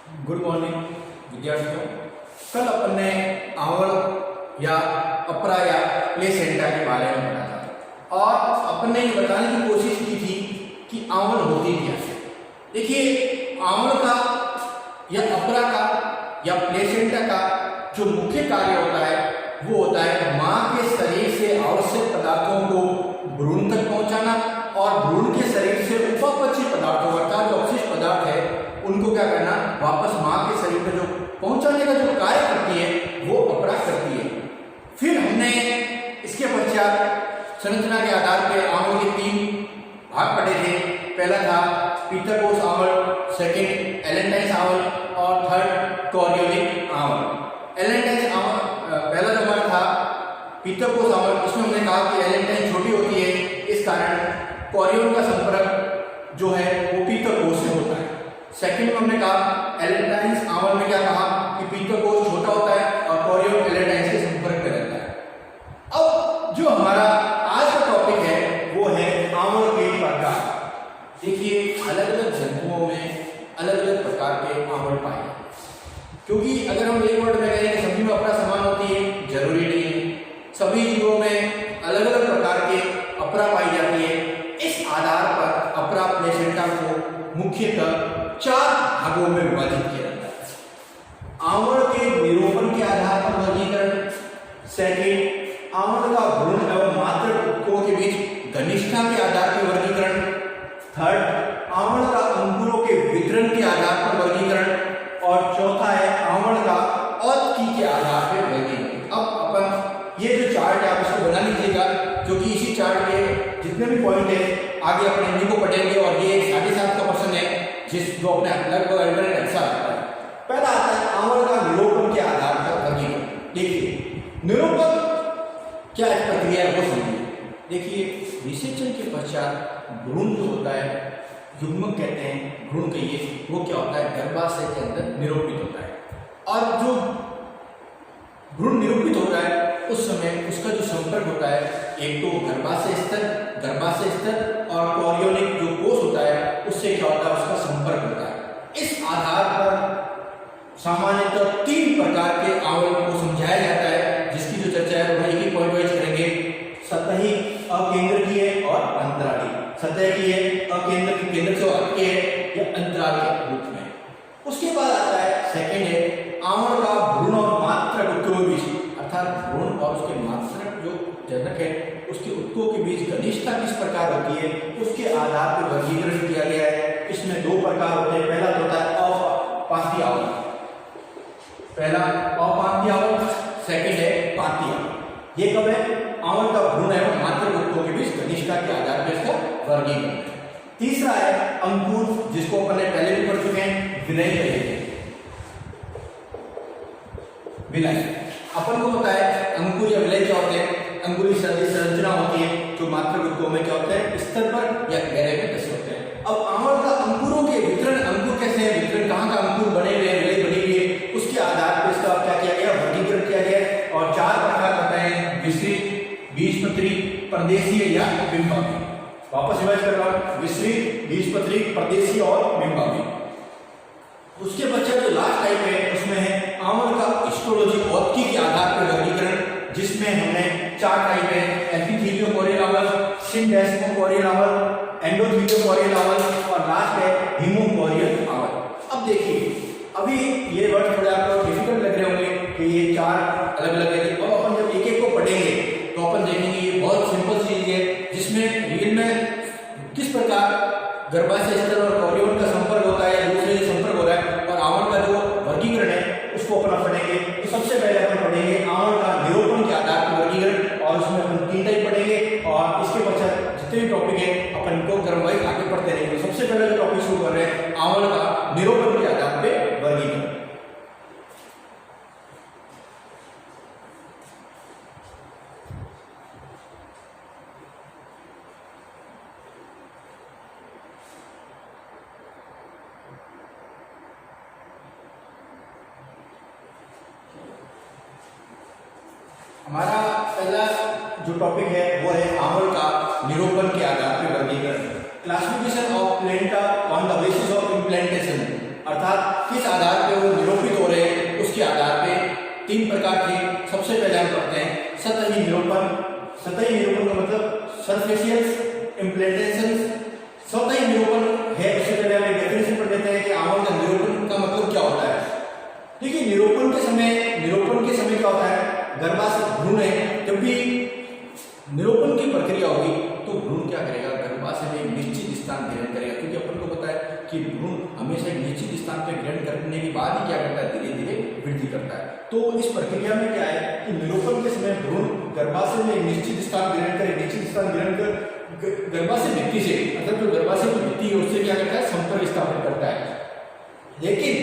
Good morning विद्यार्थियों। कल अपन ने आंवल या अपरा या प्लेसेंटा के बारे में पढ़ा था और अपन ने ये बताने की कोशिश की थी कि आंवल होती क्या है। देखिए, आंवल का या अपरा का या प्लेसेंटा का जो मुख्य कार्य होता है वो होता है माँ के शरीर से आवश्यक पदार्थों को भ्रूण तक पहुंचाना और भ्रूण के शरीर से उपपक्षी पदार्थों अर्थात जो अवशिष्ट पदार्थ है उनको क्या करना, वापस माँ के शरीर में जो पहुंचाने का जो कार्य करती है वो अपरा करती है। फिर हमने इसके पश्चात संरचना के आधार पर आंवल के 3 भाग पढ़े थे। पहला था पीतकोष आंवल, सेकंड एलेंटाइन आंवल और थर्ड कोरियोनिक आंवल। एलेंटाइन आंवल पहला नंबर था पीतकोष आंवल, इसमें हमने कहा कि एलेंटाइन छोटी होती है, इस कारण कोरियोन का संपर्क जो है वो पीतकोष से होता है। सेकंड में हमने कहा एलेंटाइन आंवल में क्या कहा कि पीतकोष छोटा होता है और कोरियोन एलेंटाइन के संपर्क में रहता है। अब जो हमारा आज का टॉपिक है वो है आंवल के प्रकार। देखिए, अलग अलग जंतुओं में अलग अलग प्रकार के आंवल पाए जाते हैं, क्योंकि अगर हम एक वर्ड में कहें कि सभी में अपरा समान होती है, जरूरी नहीं है। सभी जीवों में अलग अलग प्रकार के अपरा पाई जाती है। इस आधार पर अपरा प्लेसेंटा को मुख्यतः 4 भागों में विभाजित किया जाता है। आंवल के निरूपण के आधार पर वर्गीकरण, सेकंड आंवल का भ्रूण एवं मात्र ऊतकों के बीच घनिष्ठता के आधार पर वर्गीकरण, थर्ड आंवल का अंकुरों के वितरण के आधार पर वर्गीकरण और चौथा है आंवल का औतकी के आधार पर वर्गीकरण। अब अपन ये जो चार्ट है आप इसको बना लीजिएगा, जो कि इसी चार्ट के जितने भी पॉइंट है आगे अपने इन्हीं को पढ़ेंगे और ये 7.5 का क्वेश्चन है जो अपने लगभग अल्टरनेट अच्छा आता है। पहला आता है आंवल का निरूपण के आधार पर वर्गीकरण। देखिए, निरूपण क्या एक प्रक्रिया है वो समझिए। देखिए, विसेचन के पश्चात भ्रूण जो होता है, युग्मक कहते हैं, भ्रूण कहिए, वो क्या होता है गर्भाशय के अंदर निरूपित होता है और जो भ्रूण निरूपित होता है उस समय उसका जो संपर्क होता है एक तो गर्भाशय स्तर और कोरियोनिक जो कोष होता है उससे क्या होता है उसका संपर्क होता है। इस आधार पर सामान्यतः 3 प्रकार के आंवल को समझाया जाता है, जिसकी जो चर्चा है वो एक ही पॉइंट वाइज करेंगे। सतही, अकेंद्रकीय और अंतराली। सतह की है, अकेंद्र की केंद्र से हटके है या अंतराल के रूप में। उसके बाद आता है सेकंड है आंवल का भ्रूण और मात्रक ऊतकों के बीच, अर्थात भ्रूण और उसके मात्रक जो जनक है उसके ऊतकों के बीच घनिष्ठता किस प्रकार होती है उसके आधार पर वर्गीकरण किया गया है। इसमें 2 प्रकार होते हैं। पहला होता है अपांतीय आंवल, पहला अपांतीय आंवल, सेकंड है पांतीय आंवल। ये कब है? आंवल का भ्रूण एवं मात्रक ऊतकों के बीच घनिष्ठता के आधार पर इसका वर्गीकरण। तीसरा है अंकुर, जिसको अपन ने पहले भी पढ़ चुके हैं, विनय कहेंगे। विनय अपन को पता है अंकुर या विलय क्या होते हैं। अंकुर की संरचना होती है जो मात्रक ऊतकों में क्या होते हैं स्तर पर या गहरे में दस होते हैं। अब आंवल का अंकुरों के वितरण, अंकुर कैसे है, वितरण कहाँ का अंकुर बने हुए हैं, विलय बनी हुई है, उसके आधार पर इसका क्या किया गया, वर्गीकरण किया गया और 4 प्रकार बताए हैं, विसरित, बीजपत्री, परदेशीय या बिंबावी। वापस रिवाइज कर रहा हूं, विसरित, बीजपत्री, परदेशीय और बिंबावी। उसके पश्चात जो लास्ट टाइप है उसमें है आंवल का हिस्टोलॉजी औतकी के आधार पर वर्गीकरण, जिसमें हमने 4 टाइप है, एपिथेलियो कोरियल आंवल, सिंडेस्मो कोरियल आंवल, एंडोथेलियो कोरियल आंवल और लास्ट है हीमो कोरियल आंवल। अब देखिए, अभी ये वर्ड थोड़े आपको डिफिकल्ट लग रहे होंगे कि ये 4 अलग अलग है। अब अपन जब एक एक को पढ़ेंगे तो अपन देखेंगे ये बहुत सिंपल चीज है, जिसमें रियल में किस प्रकार गर्भाशय स्तर और कोरियोन का संपर्क होता है, दूसरे से संपर्क हो रहा है और आंवल का जो वर्गीकरण है उसको अपन पढ़ेंगे। तो सबसे पहले अपन पढ़ेंगे आंवल का निरूपण के आधार पर वर्गीकरण और उसमें अपन 3 टाइप पढ़ेंगे और इसके पश्चात जितने भी टॉपिक है अपन को क्रमवाइज आगे पढ़ते रहेंगे। सबसे पहले जो टॉपिक शुरू कर रहे हैं आंवल का निरूपण के आधार पर वर्गीकरण। हमारा पहला जो टॉपिक है वो है आंवल का निरूपण के आधार पर वर्गीकरण। Classification of placenta on the basis of implantation, अर्थात किस आधार पे वो निरूपित हो रहे हैं उसके आधार पे 3 प्रकार के। सबसे पहले हम पढ़ते हैं सतही निरूपण। सतही निरूपण का मतलब सरफेशियल इम्प्लीमेंटेशन। सतही निरूपण है, उससे पहले हम एक डेफिनेशन पढ़ लेते हैं कि आवर्त निरूपण का मतलब क्या होता है। देखिए निरूपण के समय क्या होता है, गर्भाशय भ्रूण है, जब भी निरूपण की प्रक्रिया होगी तो भ्रूण क्या करेगा, गर्भाशय में एक निश्चित स्थान ग्रहण करेगा, क्योंकि अपन को पता है कि भ्रूण हमेशा एक निश्चित स्थान पर ग्रहण करने के बाद ही क्या करता है, धीरे धीरे वृद्धि करता है। तो इस प्रक्रिया में क्या है कि निरूपण के समय भ्रूण गर्भाशय में एक निश्चित स्थान ग्रहण करे, निश्चित स्थान ग्रहण कर गर्भाशय भित्ति से, मतलब जो गर्भाशय की भित्ति है उससे क्या करता है, संपर्क स्थापित करता है। लेकिन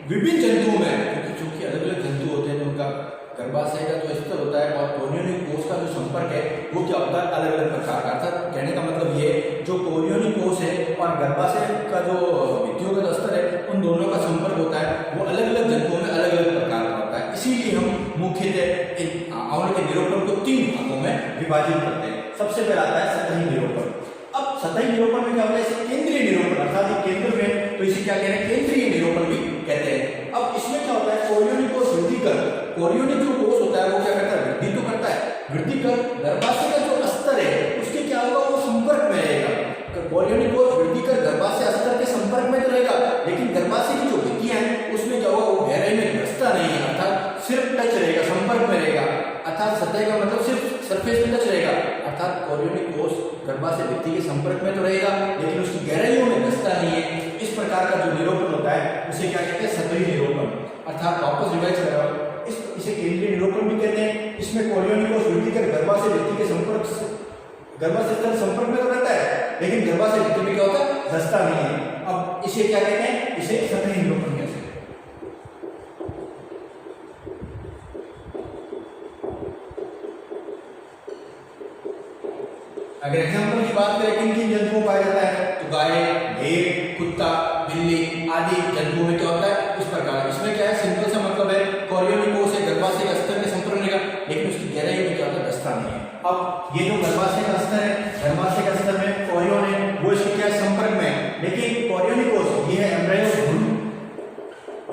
विभिन्न जंतुओं में, क्योंकि चूंकि अलग अलग जंतु होते हैं तो उनका गर्भाशय का जो स्तर होता है और कोरियोनिक कोष का जो संपर्क है वो क्या होता है, अलग अलग प्रकार का। अर्थात कहने का मतलब ये, जो कोरियोनिक कोष है और गर्भाशय का जो भित्तियों का स्तर है उन दोनों का संपर्क होता है वो अलग अलग जंतुओं में अलग अलग प्रकार का होता है। इसीलिए हम मुख्यतः आवर्त के निरूपण को 3 भागों में विभाजित करते हैं। सबसे पहला आता है सतही निरूपण। अब सतही निरूपण में क्या होता है, इसे केंद्रीय निरूपण, अर्थात केंद्र में, तो इसे क्या कहते हैं, केंद्रीय निरूपण भी कहते हैं। अब इसमें क्या होता है, कोरियोनिक कोष वृद्धि कर, कोरियोनिक जो कोष होता है वो क्या करता है, वृद्धि तो करता है, वृद्धि कर गर्भाशय का जो स्तर है उसके क्या होगा, वो संपर्क में रहेगा। कोरियोनिक कोष वृद्धि कर गर्भाशय स्तर के संपर्क में तो रहेगा, लेकिन गर्भाशय की जो भित्तियां हैं उसमें क्या होगा, वो गहराई में घुसता नहीं है, अर्थात सिर्फ टच रहेगा, संपर्क में रहेगा। अर्थात सतह का मतलब सिर्फ सरफेस में टच रहेगा, अर्थात कोरियोनिक कोष गर्भाशय भित्ति के संपर्क में तो रहेगा लेकिन उसकी गहराइयों में घुसता नहीं है। इस प्रकार का जो निरूपण होता है उसे क्या कहते हैं, सतही निरूपण। अर्थात वापस रिवाइज कर रहा हूं, इसे केंद्रीय निरूपण भी कहते हैं। इसमें कोरियोनिक कोष वृद्धि कर गर्भाशय भित्ति के गर्भाशय स्तर संपर्क में तो रहता है लेकिन गर्भाशय भित्ति में क्या होता है, घसता नहीं है। अब इसे क्या कहते हैं, इसे सतही निरूपण कहते हैं। अगर एग्जाम्पल की बात करें किन किन जंतुओं में पाया जाता है, तो गाय, भेड़, कुत्ता, बिल्ली आदि जंतुओं में क्या होता है, इस प्रकार। इसमें क्या है, सिंपल सा मतलब है, कोरियोनिक कोष है गर्भाशय का स्तर में संपर्क रहेगा लेकिन उसकी गहराई में क्या होता है, घसता नहीं है। अब ये जो गर्भाशय का स्तर है, गर्भाशय का स्तर में कोरियोन है वो इसके क्या है, संपर्क में है, लेकिन कोरियोनिक कोष ये है एम्ब्रायो,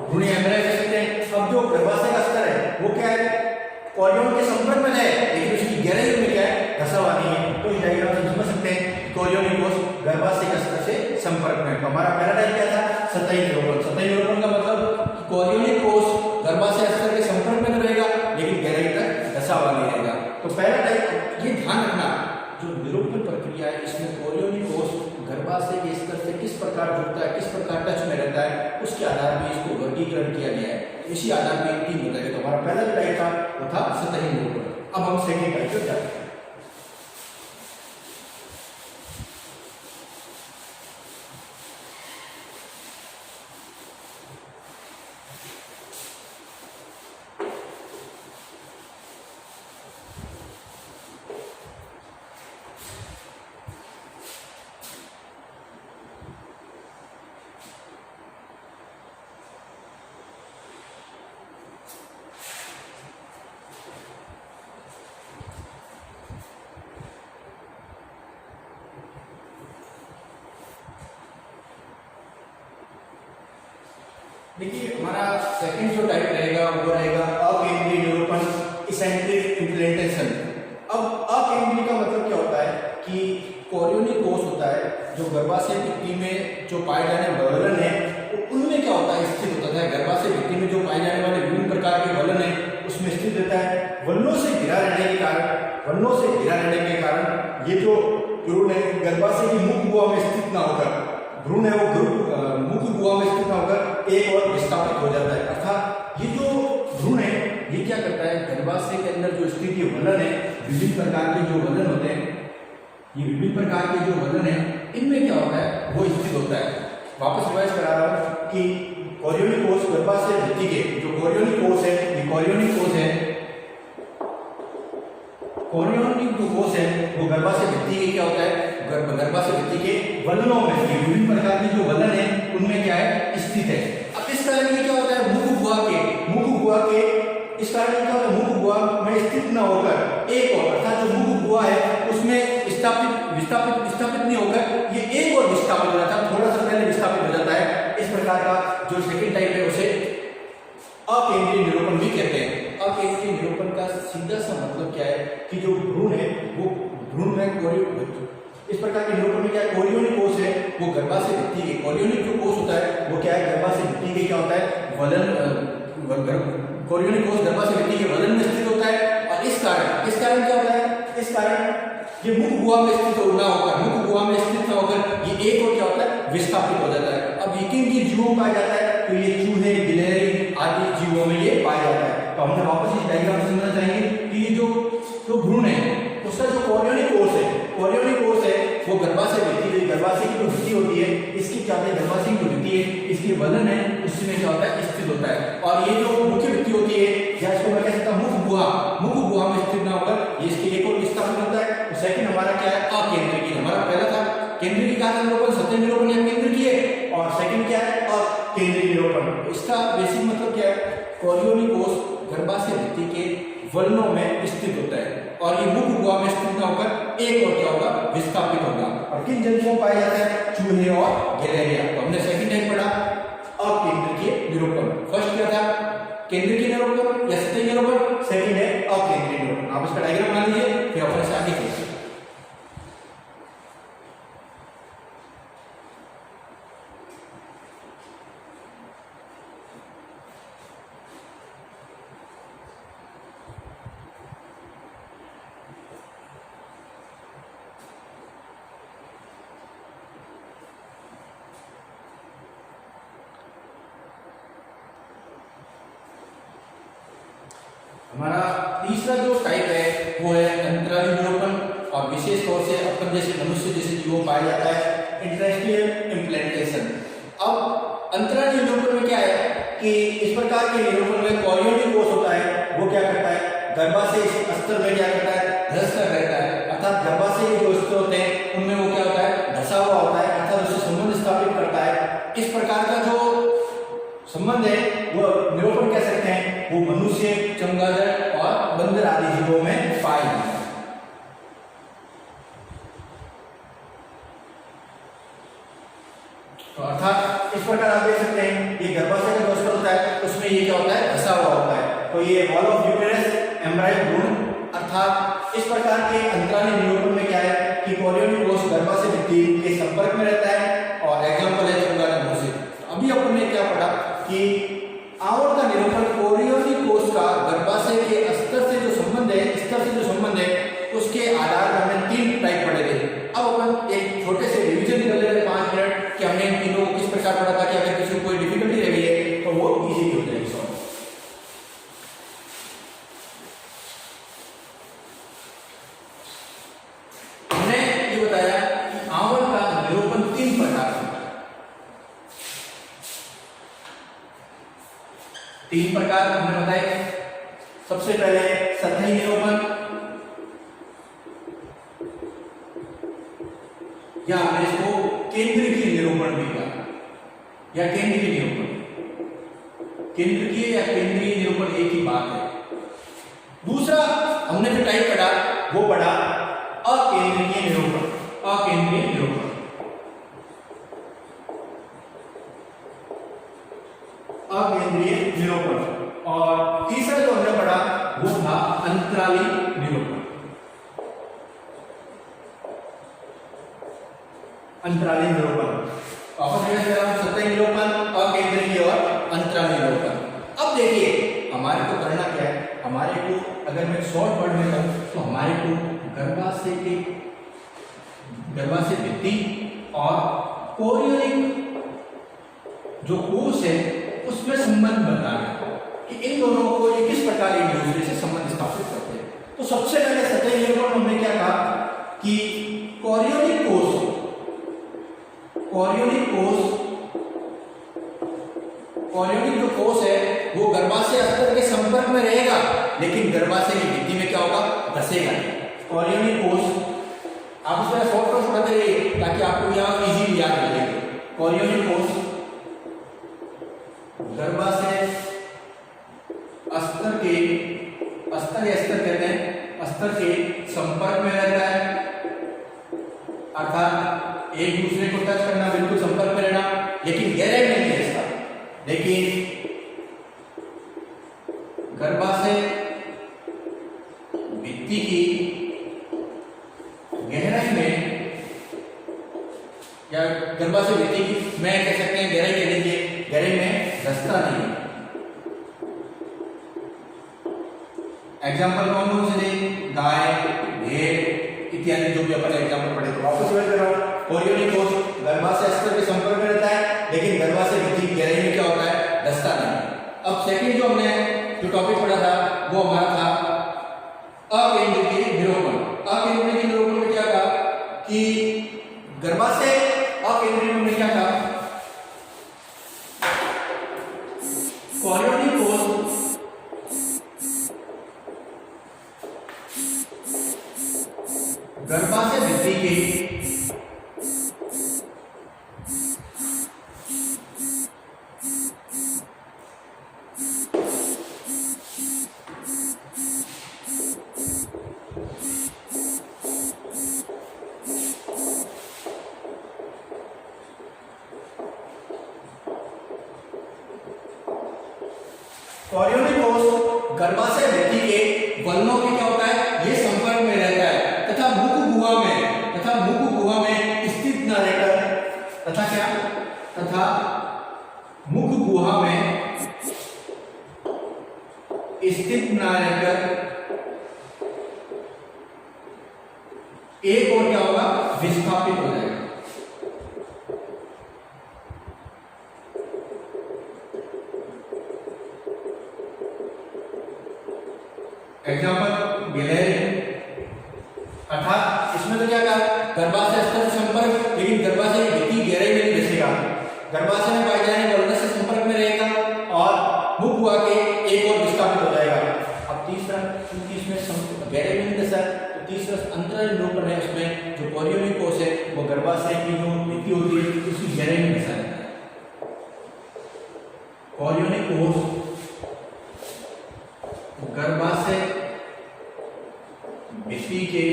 भ्रूण एम्ब्रायो कह सकते हैं। अब जो गर्भाशय का स्तर है वो क्या है, कोरियोन के संपर्क में है लेकिन उसकी गहराई में क्या है, घसा हुआ नहीं है। तो इस डायग्राम से समझ सकते हैं कोरियोनिक कोष गर्भाशय का स्तर से संपर्क में। तो हमारा पहला टाइप क्या था, सतही निरूपण। सतही निरूपण का मतलब कोरियोनिक कोष गर्भाशय स्तर के संपर्क में तो रहेगा लेकिन गहराई तक घसा हुआ नहीं रहेगा। तो पहला टाइप ये ध्यान रखना, जो निरूपण प्रक्रिया है इसमें कोरियोनिक कोष गर्भाशय के स्तर से किस प्रकार जुड़ता है, किस प्रकार टच में रहता है, उसके आधार पर इसको वर्गीकरण किया गया है। इसी आधार पर 3 होता है। तो हमारा पहला जो टाइप था वो था सतही निरूपण। अब हम सेकेंड टाइप पर जाते हैं। देखिए हमारा सेकंड जो टाइप रहेगा वो रहेगा अकेंद्रीय निरूपण, इसेंट्रिक इम्प्लीमेंटेशन। अब अकेंद्रीय का मतलब क्या होता है कि कोरियोनिक कोष होता है जो गर्भाशय भित्ति में जो पाए जाने वाले वलन है उनमें क्या होता है, स्थित होता है। गर्भाशय भित्ति में जो पाए जाने वाले विभिन्न प्रकार के वलन है उसमें स्थित रहता है। वलनों से घिरा रहने के कारण ये जो भ्रूण है गर्भाशय की मुख गुहा में स्थित ना होकर, भ्रूण है वो मुख गुहा में स्थित ना होकर एक और विस्थापित हो जाता है। अर्थात ये जो भ्रूण है ये क्या करता है, गर्भाशय के अंदर जो स्थित ये वलन है, विभिन्न प्रकार के जो वलन होते हैं, ये विभिन्न प्रकार के जो वलन है इनमें क्या होता है वो स्थित होता है। वापस रिवाइज करा रहा हूं कि कोरियोनिक कोष गर्भाशय भित्ति के जो कोरियोनिक कोष है, ये कोरियोनिक कोष है, कोरियोनिक जो कोष है वो गर्भाशय भित्ति के क्या होता है, गर्भाशय भित्ति के वलनों में विभिन्न प्रकार के जो वलन है उनमें क्या है स्थित है। अब इस कारण ये क्या होता है, मुख गुहा के इस कारण क्या होता है, मुख गुहा में स्थित न होकर एक और, अर्थात जो मुख गुहा है उसमें विस्थापित नहीं होकर ये एक और विस्थापित हो जाता है, थोड़ा सा पहले विस्थापित हो जाता है। इस प्रकार का जो सेकंड टाइप है उसे अकेंद्रीय निरूपण भी कहते हैं। अकेंद्रीय निरूपण का सीधा सा मतलब क्या है कि जो भ्रूण है वो भ्रूण में इस प्रकार के निरूपण में क्या है, कोरियोनिक कोष है वो गर्भाशय भित्ति के, कोरियोनिक जो कोष होता है वो क्या है, गर्भाशय भित्ति के क्या होता है, वलन, कोरियोनिक कोष गर्भाशय भित्ति के वलन में स्थित होता है। और इस कारण क्या होता है, इस कारण ये मुख गुहा में स्थित ना होकर, मुख गुहा में स्थित न होकर ये एक और क्या होता है, विस्थापित हो जाता है। अब ये किन किन जीवों में पाया जाता है, तो ये चूहे, गिलहरी आदि जीवों में ये पाया जाता है। तो हमने वापस इस डायग्राम से समझना चाहेंगे कि ये जो भ्रूण है उसका जो कोरियोनिक कोष है, कोरियोनिक कोष है वो गर्भाशय भित्ति, गर्भाशय की जो भित्ति होती है इसकी क्या होता है, गर्भाशय की जो भित्ति है इसकी वलन है उसमें क्या होता है, स्थित होता है। और ये जो मुख्य भित्ति होती है या इसको मैं कह सकता हूं मुख गुहा में स्थित ना होकर ये इसके एक और विस्थापित होता है। तो सेकंड हमारा क्या है, अकेंद्रीय। हमारा पहला था केंद्रीय का निरूपण, सतह निरूपण या केंद्र की है, और सेकंड क्या है, अकेंद्रीय निरूपण। इसका बेसिक मतलब क्या है, कोरियोनिक कोष गर्भाशय भित्ति के वलनों में स्थित होता है और ये मुख गुहा में स्थित न होकर एक और क्या होगा, विस्थापित होगा। और किन जंतुओं में पाया जाता है, चूहे और गिलहरियां। तो हमने सेकंड टाइप पढ़ा अकेंद्रीय निरूपण। फर्स्ट क्या था, केंद्रीय निरूपण या सतही निरूपण, सेकंड है अकेंद्रीय निरूपण। आप इसका डायग्राम बना लीजिए फिर अपन से आगे चलते हैं। हमारा तीसरा जो टाइप है वो है अंतराली निरूपण, और विशेष तौर से अपन जैसे मनुष्य जैसे जीवों पाया जाता है इंटरेस्टियल इम्प्लांटेशन। अब अंतराली निरूपण में क्या है कि इस प्रकार के निरूपण में कोरियोनिक कोष होता है वो क्या करता है, गर्भाशय अस्तर में क्या करता है, धस कर रहता है। अर्थात गर्भाशय जो अस्तर होते हैं उनमें वो क्या होता है, धसा हुआ होता है, अर्थात उससे संबंध स्थापित करता है। इस प्रकार का जो संबंध है वो निरूपण कह सकते हैं, वो मनुष्य, चमगादड़ और बंदर आदि जीवों में पाए जाते हैं। तो अर्थात इस प्रकार आप देख सकते हैं ये गर्भाशय का जो अस्तर होता है उसमें ये क्या होता है, धसा हुआ होता है। तो ये वॉल ऑफ यूटेरस, एम्ब्रायो भ्रूण, अर्थात इस प्रकार के अंतराली निरूपण में क्या है कि कोरियोनिक कोष गर्भाशय भित्ति के संपर्क में रहता है और एग्जाम्पल है चमगादड़ मनुष्य। अभी अपन ने क्या पढ़ा कि आवर्त का निरूपण कोरियोनिक कोष का गर्भाशय के अस्तर से जो संबंध है, स्तर से जो संबंध है उसके आधार पर हमने तीन टाइप पढ़े थे। अब अपन एक छोटे से रिवीजन कर लेते हैं 5 मिनट कि हमने इन तीनों को किस प्रकार पढ़ा था कि अगर किसी को कोई डिफिकल्टी रह गई है तो वो इजी हो जाएगी सॉल्व। हमने ये बताया कि आवर्त का निरूपण 3 प्रकार का, 3 प्रकार हमने बताए। सबसे पहले सतही निरूपण, या हमने इसको केंद्रीय निरूपण भी कहा, या केंद्रीय निरूपण। केंद्रीय या केंद्रीय निरूपण एक ही बात है। दूसरा हमने जो टाइप पढ़ा वो पढ़ा अकेंद्रीय निरूपण, अकेंद्रीय निरूपण। अकेंद्रीय निरूपण। और तीसरा जो हमने पढ़ा वो था अंतराली निरूपण, अंतराली निरूपण। सतही निरूपण, अकेंद्रीय और अंतराली निरूपण। अब देखिए हमारे को करना क्या है, हमारे को अगर मैं शॉर्ट वर्ड में कहूं तो हमारे को गर्भाशय भित्ति और कोरियोनिक जो कोष है उसमें संबंध बताना है कि इन दोनों को ये किस प्रकार एक दूसरे से संबंध स्थापित करते हैं। तो सबसे पहले सतही निरूपण हमने क्या कहा कि कोरियोनिक कोष, कोरियोनिक जो कोष है वो गर्भाशय अस्तर के संपर्क में रहेगा लेकिन गर्भाशय की भित्ति में क्या होगा, धसेगा नहीं। कोरियोनिक कोष आप उसमें शॉर्ट पढ़ते रहिए ताकि आपको यहाँ इजीली याद रहे। कोरियोनिक कोष गर्भाशय अस्तर के, अस्तर या अस्तर कहते हैं, अस्तर के संपर्क में रहता है, अर्थात एक दूसरे को टच करना, बिल्कुल संपर्क में रहना, लेकिन गहराई में नहीं है इसका। लेकिन गर्भाशय भित्ति की गहराई में या गर्भाशय भित्ति की मैं कह सकते हैं गहराई कह लीजिए, गहराई में धंसता नहीं है। एग्जाम्पल कौन कौन से थे? गाय, भेड़ इत्यादि जो भी अपन एग्जाम्पल पढ़े थे। वापस रिवाइज कर रहा हूं। कोरियोनिक कोष गर्भाशय स्तर के संपर्क में रहता है, लेकिन गर्भाशय भित्ति की गहराई में क्या होता है? धंसता नहीं। अब सेकंड जो हमने जो टॉपिक पढ़ा था वो हमारा था अकेंद्रीय निरूपण। अकेंद्रीय निरूपण में क्या था कि गर्भाशय अकेंद्रीय में क्या था? कोरियोनिक कोष गर्भाशय भित्ति के कोरियोनिक कोष गर्भाशय भित्ति के वलनों के क्या होता है? ये संपर्क में रहता है तथा मुख गुहा में स्थित न रहकर तथा मुख गुहा में स्थित न रहकर एक और क्या होगा? विस्थापित हो जाएगा। एग्जाम्पल गिलहरी, अर्थात इसमें तो क्या कहा? गर्भाशय स्तर से संपर्क, लेकिन गर्भाशय की भित्ति गहराई में नहीं धंसेगा। गर्भाशय में पाए जाने वाले से संपर्क में रहेगा और मुख हुआ के एक और विस्थापित हो जाएगा। अब तीसरा, क्योंकि इसमें गहराई में नहीं धंसा, तो तीसरा अंतराल निरूपण है, उसमें जो कोरियोनिक कोष है वो गर्भाशय की जो भित्ति होती है उसकी गहराई में धंसा रहता है। कोरियोनिक कोष गर्भाशय भित्ति के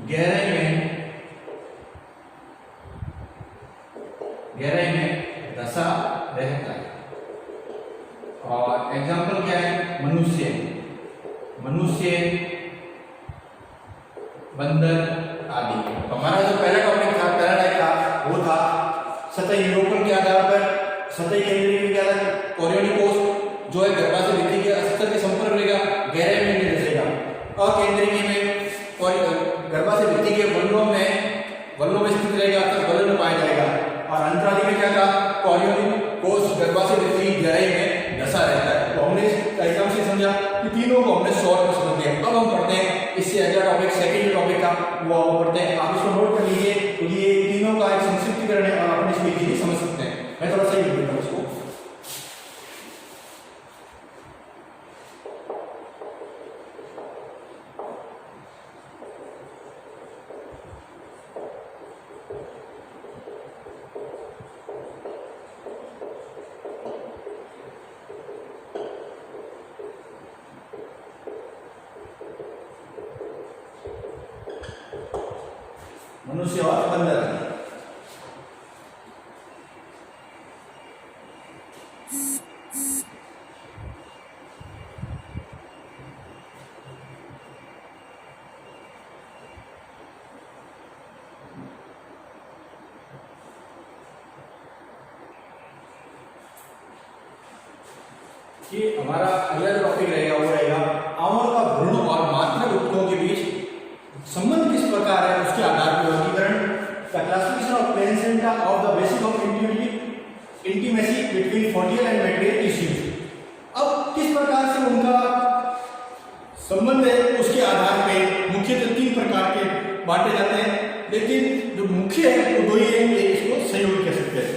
गहराई में धंसा रहता है। और एग्जाम्पल क्या है? मनुष्य, बंदर आदि। तो हमारा जो पहला टॉपिक था, पहला टाइप था, वो था सतही निरूपण के आधार पर। सतही केंद्रीय में क्या था? कोरियोनिक कोष जो है गर्भाशय भित्ति के स्तर के संपर्क रहेगा, गहराई में नहीं धंसेगा। अकेंद्रीय में गर्भाशय भित्ति के वलनों में स्थित रहेगा, तो वलन पाया जाएगा। और अंतराली में क्या था? कोरियोनिक कोष गर्भाशय भित्ति की गहराई में धंसा रहता है। तो हमने इस डायग्राम से समझा कि तीनों को हमने शॉर्ट में समझ लिया। अब हम पढ़ते हैं इससे अगला टॉपिक, सेकंड टॉपिक था वो हम पढ़ते हैं। आप इसको नोट कर लीजिए, तो ये तीनों का एक संक्षिप्तीकरण है और आप इसको इजीली समझ सकते हैं। मैं थोड़ा सा ही लिख देता हूं इसको। मनुष्य और बंदर। ये हमारा अगला जो टॉपिक रहेगा वो रहेगा आंवल का भ्रूण और मात्र ऊतकों के बीच संबंध किस प्रकार है, उसके आधार पर वर्गीकरण। The classification of placenta of the basis of intimacy between foetal and maternal tissues. अब किस प्रकार से उनका संबंध है उसके आधार पे मुख्यतः 3 प्रकार के बांटे जाते हैं, लेकिन जो मुख्य है वो 2 ही है, इसको संयोगी कह सकते हैं।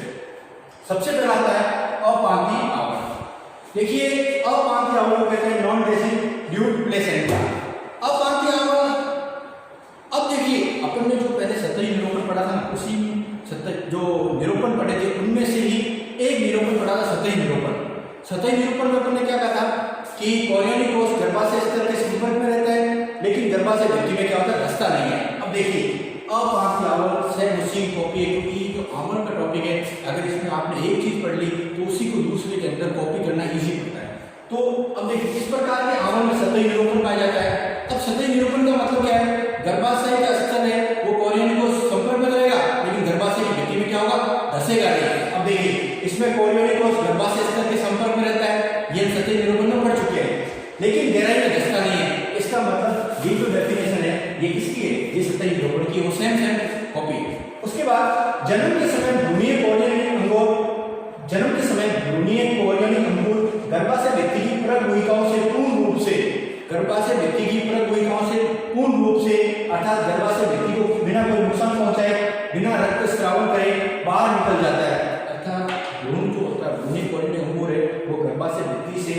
सबसे पहला आता है अपांती आवरण। देखिए अपांती आवरण को कहते हैं नॉन डेसिड्यूड प्लेसेंटा। अपांती आवरण, अब देखिए अपन ने जो पहले सतही निरूपण पढ़ा था, उसी जो निरूपण पढ़े थे उनमें से ही एक निरूपण पढ़ा था सतही निरूपण। सतही निरूपण में अपन ने क्या कहा था कि कोरियोनिक कोष गर्भाशय स्तर के संपर्क में रहता है, लेकिन गर्भाशय भित्ति में क्या होता है? धंसता नहीं है। अब देखिए अपार्थी आवरण सेम उसी कॉपी है, क्योंकि ये जो आवरण का टॉपिक है, अगर इसमें आपने एक चीज पढ़ ली तो उसी को दूसरे के अंदर कॉपी करना इजी पड़ता है। तो अब देखिए किस प्रकार के आवरण में सतही निरूपण पाया जाता है। अब सतही निरूपण का मतलब क्या है, गर्भाशय का स्थल है वो कोरियोनिक को संपर्क में रहेगा, लेकिन गर्भाशय की भित्ति में क्या होगा, धसेगा नहीं। अब देखिए इसमें कोरियोनिक कोष गर्भाशय स्थल के संपर्क में रहता है, ये सतही निरूपण में पढ़ चुके हैं, लेकिन गहराई में धसता नहीं है। इसका मतलब ये जो डेफिनेशन है ये किसकी है, ये सतही निरूपण की, वो सेम कॉपी है। उसके बाद जन्म के समय भ्रूणीय कोरियोनिक अंगूर, जन्म के समय भ्रूणीय कोरियोनिक अंगूर गर्भाशय भित्ति की परक गुहिकाओं से पूर्ण रूप से, गर्भाशय भित्ति की परक गुहिकाओं से पूर्ण रूप से अर्थात गर्भाशय भित्ति को बिना कोई नुकसान पहुंचाए, बिना रक्त स्रावन करे बाहर निकल जाता है। अर्थात भ्रूण जो होता है, भ्रूणीय कोरियोनिक अंगूर है वो गर्भाशय भित्ति से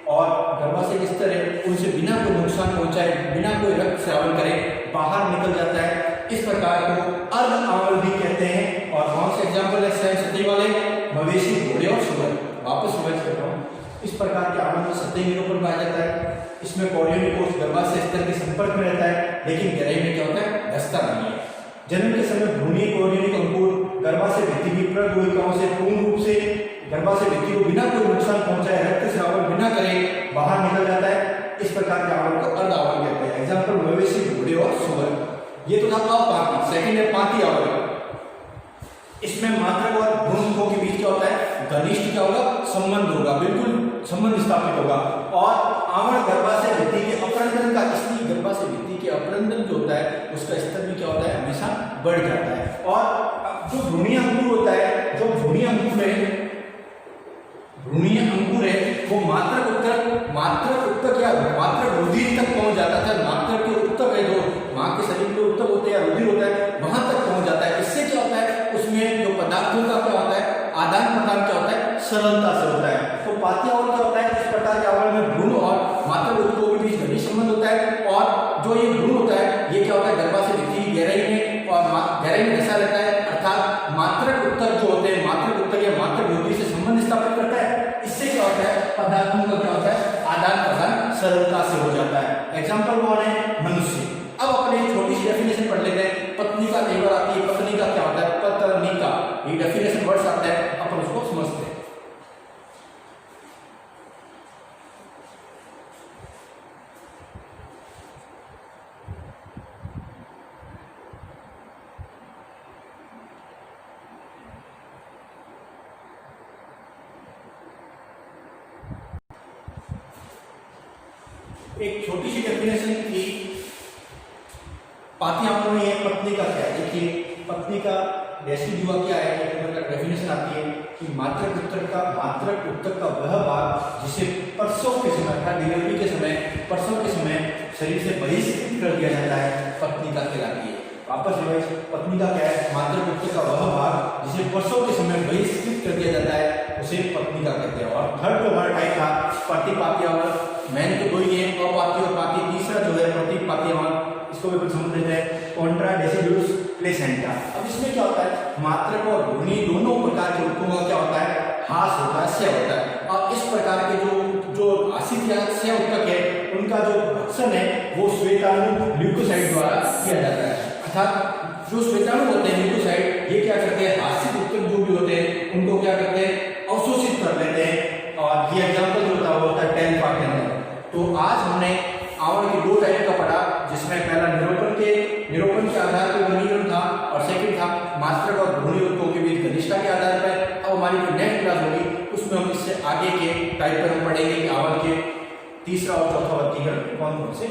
और गर्भाशय के स्तर है उनसे बिना कोई नुकसान पहुंचाए, बिना कोई रक्त स्रावन करे बाहर निकल जाता है। इस प्रकार को अर्ध आवरण भी कहते हैं। और कौन से एग्जाम्पल है सतही वाले, मवेशी, घोड़े और सुअर। वापस रिवाइज करता हूँ, इस प्रकार के आवरण में सतही निरूपण पाया जाता है। इसमें कोरियोनिक कोष गर्भाशय स्तर के संपर्क में रहता है, लेकिन गहराई में क्या होता है, धंसता नहीं है। जन्म के समय भ्रूणीय कोरियोनिक अंकुर गर्भाशय भित्ति की परक गुहिकाओं से पूर्ण रूप से गर्भाशय भित्ति को बिना कोई नुकसान पहुंचाए, रक्त स्रावन बिना करे बाहर निकल जाता है। इस प्रकार के आवरण को अर्ध आवरण कहते हैं। एग्जाम्पल मवेशी, घोड़े और सुअर। ये तो था अपार्थी। सेकंड है पार्थी आवरण। इसमें मात्रक और भ्रूणकों के बीच क्या होता है, घनिष्ठ क्या होगा, संबंध होगा, बिल्कुल संबंध स्थापित होगा। और आवरण गर्भाशय भित्ति के अपरंदन का, इसलिए गर्भाशय भित्ति के अपरंदन जो होता है उसका स्तर भी क्या होता है, हमेशा बढ़ जाता है। और जो भ्रूणीय अंकुर होता है, जो भ्रूणीय अंकुर है, भ्रूणीय अंकुर है वो मात्रक उत्तक या मात्रक रुधिर तक पहुंच जाता है। मात्रक के उत्तक है जो मां के शरीर के उत्तक होते हैं या रुधिर होता है, वहां तक पहुंच जाता है। इससे क्या होता है, उसमें जो पदार्थों का क्या होता है, आदान प्रदान क्या होता है, सरलता से होता है। तो पार्थी आवरण क्या होता है, इस प्रकार के आवरण में भ्रूण और मात्रक उत्तकों के बीच घनिष्ठ संबंध होता है। और जो ये भ्रूण होता है ये क्या होता है, गर्भाशय भित्ति की गहराई में और गहराई में धंसा रहता है। अर्थात मात्रक उत्तक जो होते हैं, मात्रक उत्तक या मात्रक रुधिर से संबंध स्थापित करता है। इससे क्या होता है, पदार्थों का क्या होता है, आदान प्रदान सरलता से हो जाता है। एग्जाम्पल कौन है, मनुष्य। अब अपने छोटी सी डेफिनेशन पढ़ लेते हैं। पत्नी का कई बार आती है, पत्नी का क्या होता है, पत्निका, ये डेफिनेशन वर्ड्स आता है, अपन उसको समझते हैं। एक छोटी सी डेफिनेशन थी पार्थी आवरण में, पत्नी का क्या है। देखिए पत्नी का रेसिड्यूआ क्या है, डेफिनेशन आती है कि मात्रक उत्तक का वह भाग जिसे प्रसव के समय अर्थात डिलीवरी के समय, प्रसव के समय शरीर से बहिष्कृत कर दिया जाता है, पत्नी का कहलाती है। वापस रिवाइज, पत्नी का क्या है, मात्रक उत्तक का वह भाग जिसे प्रसव के समय बहिष्कृत कर दिया जाता है, उसे पत्नी का कहते हैं। और थर्ड जो हमारा टाइप था प्रतिपाती आवरण, मैंने तो दो ही है, अपार्थी और पार्थी। तीसरा जो है प्रतिपाती आवरण, इसको भी समझ लेते हैं, कॉन्ट्रा डेसिडुअस प्लेसेंटा। अब इसमें क्या होता है, मात्रक और भ्रूणी दोनों प्रकार के उत्तकों का क्या होता है, हास होता है, क्षय होता है। और इस प्रकार के जो आसित या क्षय उत्तक है उनका जो भक्षण है वो श्वेताणु ल्यूकोसाइट द्वारा किया जाता है। अर्थात जो श्वेताणु होते हैं ल्यूकोसाइट, ये क्या करते हैं, आसित उत्तक जो भी होते हैं उनको क्या करते हैं, अवशोषित कर लेते हैं। और ये एग्जाम्पल जो होता है टेल्पा के अंदर। तो आज हमने आवरण के दो टाइप का पढ़ा, जिसमें पहला निरूपण के आधार पर वर्गीकरण था और सेकंड था मात्रक और भ्रूणी उत्तकों के बीच घनिष्ठता के आधार पर। अब हमारी जो नेक्स्ट क्लास होगी उसमें हम इससे आगे के टाइप पर हम पढ़ेंगे कि आवरण के तीसरा और चौथा वर्गीकरण कौन कौन से